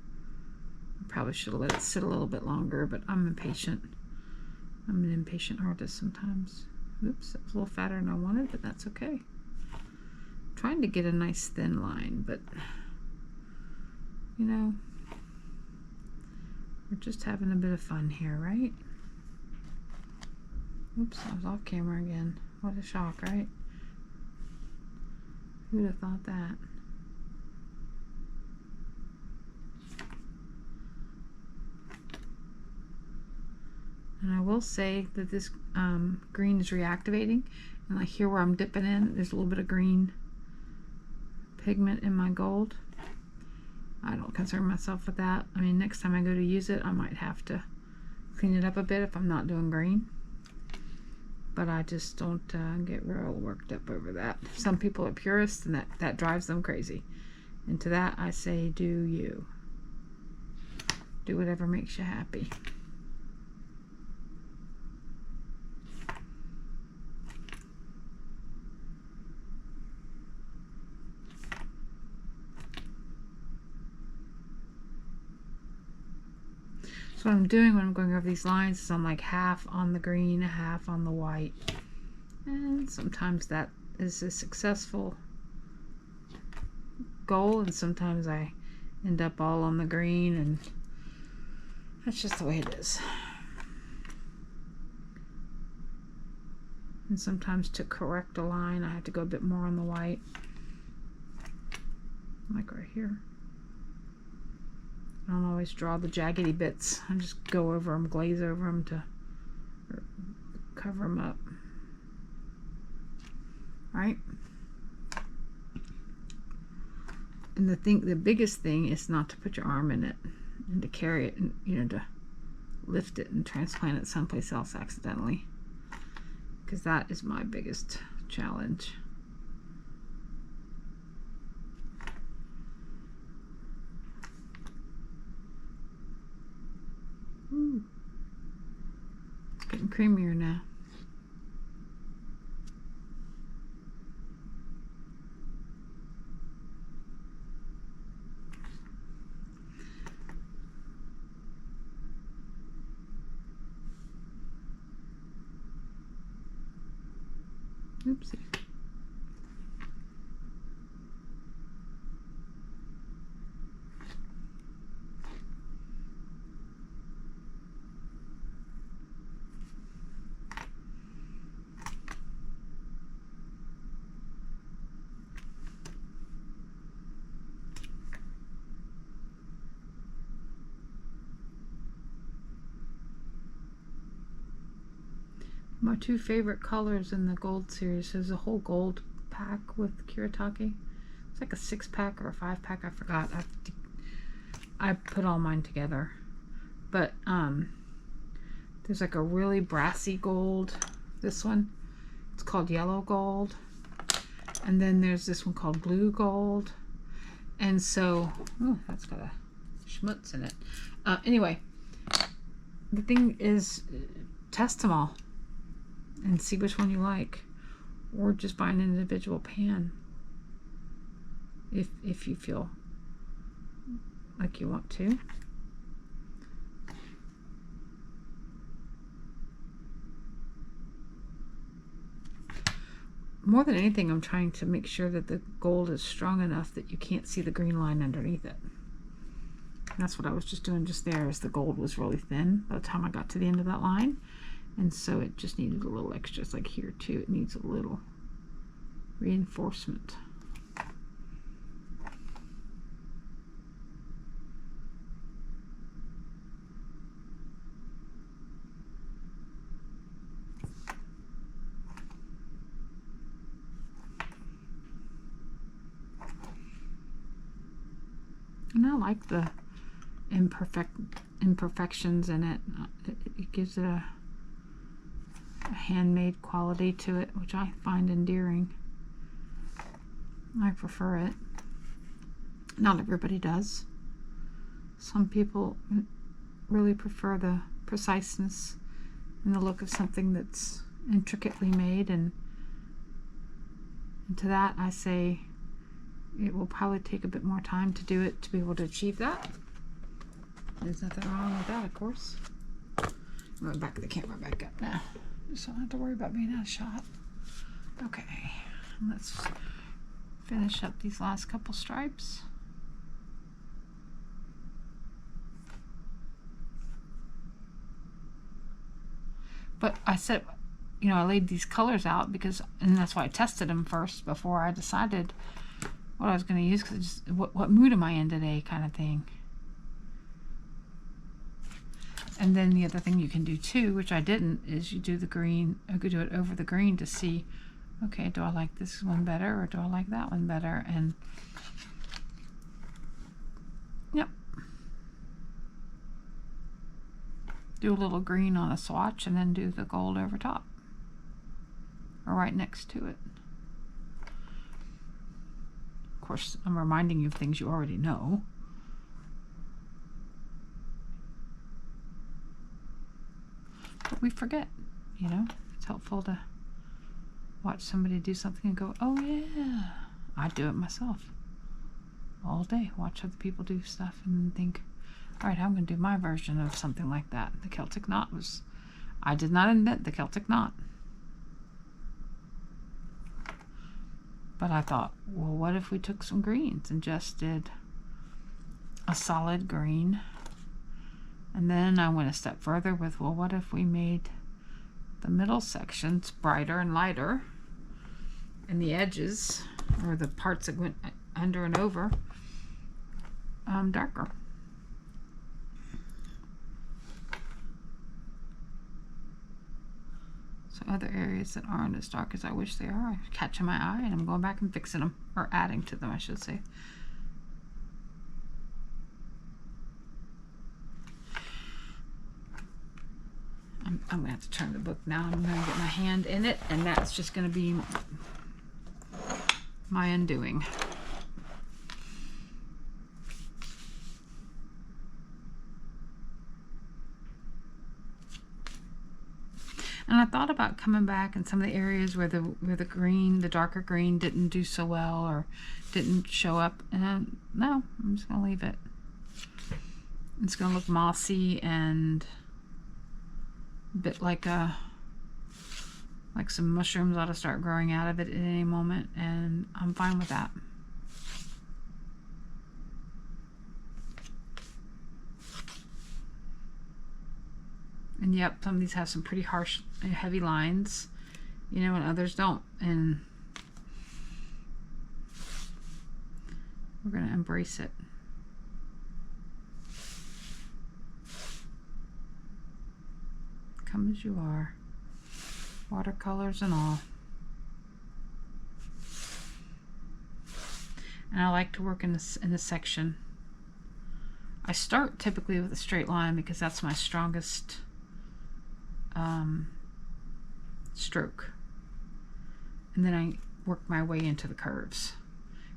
I probably should have let it sit a little bit longer, but I'm impatient. I'm an impatient artist sometimes. Oops, that was a little fatter than I wanted, but that's okay. I'm trying to get a nice thin line, but you know, we're just having a bit of fun here, right? Oops, I was off camera again. What a shock, right? Who'd have thought that? And I will say that this green is reactivating, and like here where I'm dipping in, there's a little bit of green pigment in my gold. I don't concern myself with that. I mean, next time I go to use it, I might have to clean it up a bit if I'm not doing green. but I just don't get real worked up over that. Some people are purists, and that drives them crazy. And to that I say, do you. Do whatever makes you happy. So what I'm doing when I'm going over these lines is I'm like half on the green, half on the white. And sometimes that is a successful goal, and sometimes I end up all on the green, and that's just the way it is. And sometimes to correct a line I have to go a bit more on the white, like right here. I don't always draw the jaggedy bits. I just go over them, glaze over them to cover them up. Right? And the biggest thing is not to put your arm in it and to carry it, and to lift it and transplant it someplace else accidentally, because that is my biggest challenge. Ooh. It's getting creamier now. Oopsie. My two favorite colors in the gold series is a whole gold pack with Kiritake. It's like a 6-pack or a 5-pack, I forgot. I put all mine together. But there's like a really brassy gold, this one. It's called yellow gold. And then there's this one called blue gold. And so, oh, that's got a schmutz in it. Anyway, the thing is, test them all and see which one you like, or just buy an individual pan if you feel like you want to. More than anything, I'm trying to make sure that the gold is strong enough that you can't see the green line underneath it. And that's what I was just doing just there, is the gold was really thin by the time I got to the end of that line. And so it just needed a little extra. It's like here too, it needs a little reinforcement. And I like the imperfections in it. It gives it a handmade quality to it, which I find endearing. I prefer it. Not everybody does. Some people really prefer the preciseness and the look of something that's intricately made, and to that I say it will probably take a bit more time to do it to be able to achieve that. There's nothing wrong with that, of course. I'm going to back the camera back up now, so I don't have to worry about being out of shot. Okay, let's finish up these last couple stripes. But I said, you know, I laid these colors out because, and that's why I tested them first before I decided what I was going to use, because what mood am I in today, kind of thing. And then the other thing you can do too, which I didn't, is you do the green, I could do it over the green to see, okay, do I like this one better or do I like that one better? And yep, do a little green on a swatch and then do the gold over top. or right next to it. Of course, I'm reminding you of things you already know. But we forget, you know. It's helpful to watch somebody do something and go, oh yeah. I do it myself all day. Watch other people do stuff and think, all right, I'm going to do my version of something like that. The Celtic knot was, I did not invent the Celtic knot. But I thought, well, what if we took some greens and just did a solid green? And then I went a step further with, well, what if we made the middle sections brighter and lighter, and the edges, or the parts that went under and over, darker. So other areas that aren't as dark as I wish they are, I'm catching my eye and I'm going back and fixing them, or adding to them, I should say. I'm gonna have to turn the book now. I'm gonna get my hand in it, and that's just gonna be my undoing. And I thought about coming back in some of the areas where the green, the darker green, didn't do so well or didn't show up. And no, I'm just gonna leave it. It's gonna look mossy and a bit like some mushrooms ought to start growing out of it at any moment, and I'm fine with that. And yep, some of these have some pretty harsh, heavy lines, you know, and others don't. And we're going to embrace it. Come as you are, watercolors and all. And I like to work in this section. I start typically with a straight line because that's my strongest stroke, and then I work my way into the curves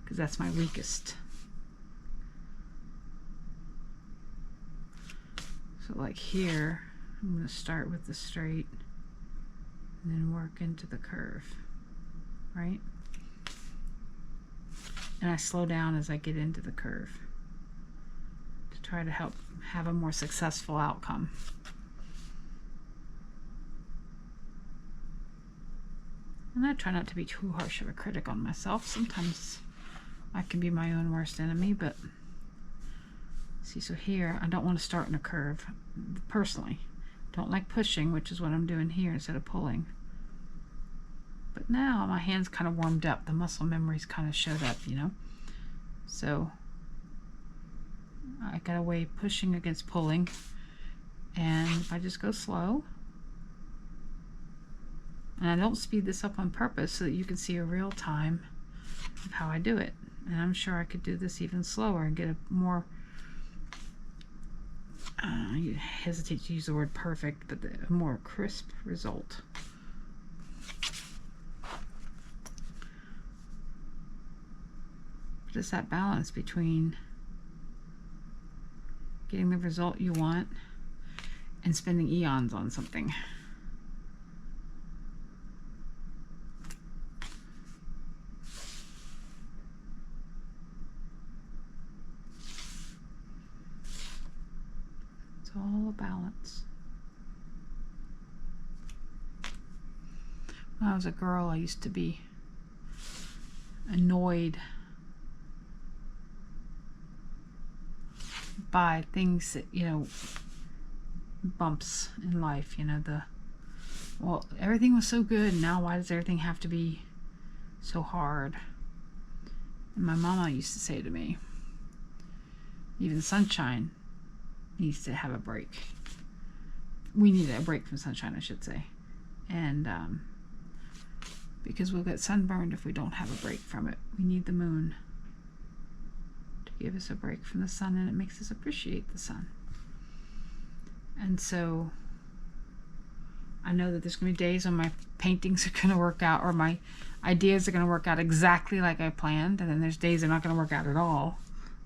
because that's my weakest. So like here, I'm going to start with the straight and then work into the curve, right? And I slow down as I get into the curve to try to help have a more successful outcome. And I try not to be too harsh of a critic on myself. Sometimes I can be my own worst enemy, but see, so here I don't want to start in a curve personally. Don't like pushing, which is what I'm doing here instead of pulling. But now my hand's kind of warmed up. The muscle memories kind of showed up, you know. So I got away pushing against pulling, and if I just go slow, and I don't speed this up on purpose so that you can see a real time of how I do it. And I'm sure I could do this even slower and get a more, I hesitate to use the word perfect, but a more crisp result. But it's that balance between getting the result you want and spending eons on something. All a balance. When I was a girl, I used to be annoyed by things that, you know, bumps in life, you know, well, everything was so good, and now why does everything have to be so hard? And my mama used to say to me, even sunshine needs to have a break. We need a break from sunshine, I should say. And because we'll get sunburned if we don't have a break from it. We need the moon to give us a break from the sun, and it makes us appreciate the sun. And so I I know that there's going to be days when my paintings are going to work out, or my ideas are going to work out exactly like I planned, and then there's days they're not going to work out at all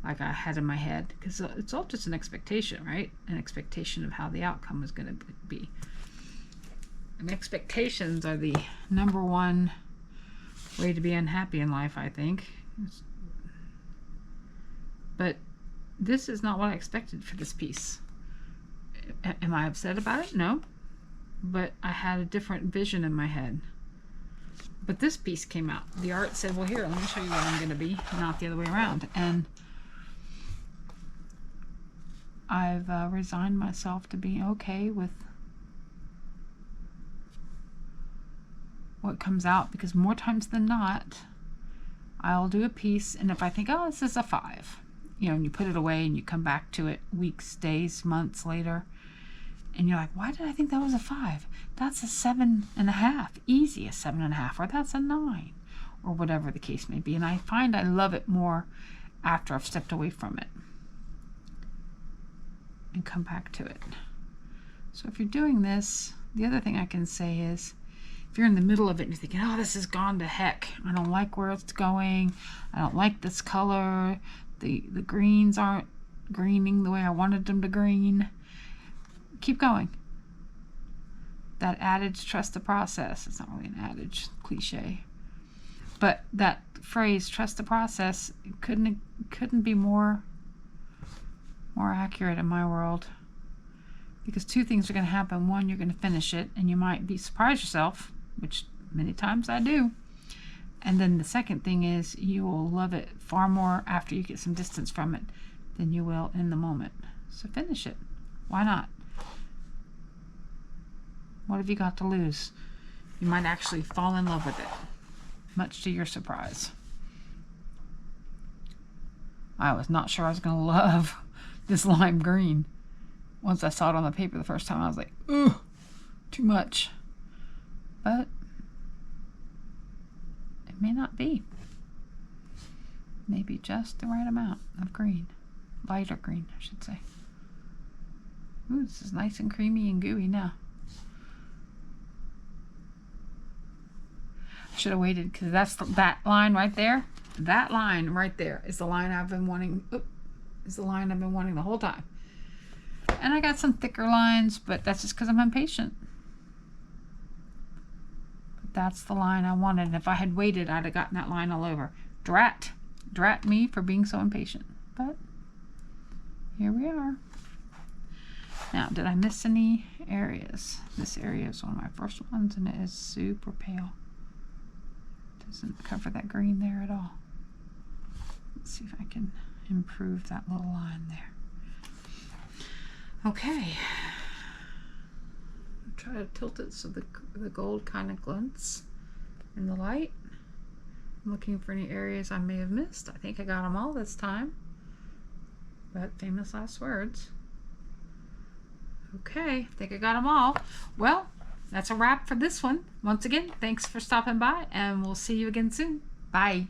like I had in my head, because it's all just an expectation, right? An expectation of how the outcome is going to be. And expectations are the #1 way to be unhappy in life, I think. But this is not what I expected for this piece. Am I upset about it? No. But I had a different vision in my head. But this piece came out. The art said, well, here, let me show you what I'm going to be, not the other way around. And I've resigned myself to being okay with what comes out, because more times than not, I'll do a piece, and if I think, oh, this is a 5, you know, and you put it away and you come back to it weeks, days, months later, and you're like, why did I think that was a 5? That's a 7.5, easy, a 7.5, or that's a 9, or whatever the case may be. And I find I love it more after I've stepped away from it and come back to it. So if you're doing this, the other thing I can say is, if you're in the middle of it and you're thinking, oh, this has gone to heck, I don't like where it's going, I don't like this color, the greens aren't greening the way I wanted them to green, keep going. That adage, trust the process, it's not really an adage, cliche, but that phrase, trust the process, couldn't be more accurate in my world. Because 2 things are going to happen. One, you're going to finish it, and you might be surprised yourself, which many times I do. And then the second thing is, you will love it far more after you get some distance from it than you will in the moment. So finish it. Why not? What have you got to lose? You might actually fall in love with it, much to your surprise. I was not sure I was going to love this lime green. Once I saw it on the paper the first time, I was like, ooh, too much. But it may not be. Maybe just the right amount of green. Lighter green, I should say. Ooh, this is nice and creamy and gooey now. I should have waited, because that line right there. That line right there is the line I've been wanting. Is the line I've been wanting the whole time. And I got some thicker lines, but that's just because I'm impatient. But that's the line I wanted. And if I had waited, I'd have gotten that line all over. Drat me for being so impatient. But here we are. Now, did I miss any areas? This area is one of my first ones, and it is super pale. Doesn't cover that green there at all. Let's see if I can improve that little line there. Okay. I'll try to tilt it so the gold kind of glints in the light. I'm looking for any areas I may have missed. I think I got them all this time. But famous last words. Okay, I think I got them all. Well, that's a wrap for this one. Once again, thanks for stopping by, and we'll see you again soon. Bye.